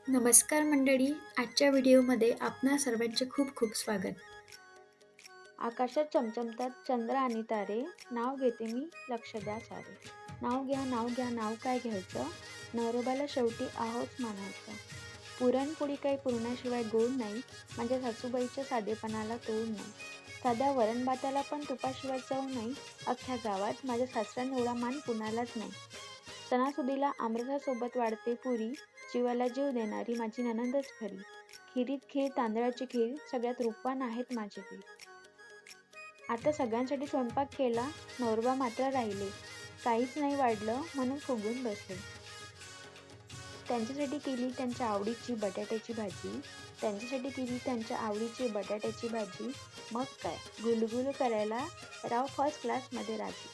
नमस्कार मंडळी, आजच्या व्हिडिओमध्ये आपणा सर्वांचे खूप खूप स्वागत. आकाशात चमचमतात चंद्र आणि तारे, नाव घेते मी लक्ष द्या सारे. नाव घ्या नाव घ्या नाव काय घ्यायचं, नवरोबाला शेवटी आहोच मानायचं. पुरणपोळी काही पुरणाशिवाय गोड नाही, माझ्या सासूबाईच्या साधेपणाला तोड नाही. साध्या वरण भाताला पण तुपाशिवाय चव नाही, अख्ख्या गावात माझ्या सासऱ्यानं एवढा मान कुणालाच नाही. सणासुदीला आमरसासोबत वाढते पुरी, जीवाला जीव देणारी माझी नणंदच खरी. खिरीत खीर तांदळाची खीर, सगळ्यात रूपवान आहेत माझे पीर. आता सगळ्यांसाठी स्वयंपाक केला, नवरोबा मात्र राहिले. काहीच नाही वाढलं म्हणून फुगून बसले. त्यांच्यासाठी केली त्यांच्या आवडीची बटाट्याची भाजी, त्यांच्यासाठी केली त्यांच्या आवडीची बटाट्याची भाजी. मग काय, गुलगुल करायला राव फर्स्ट क्लासमध्ये राजी.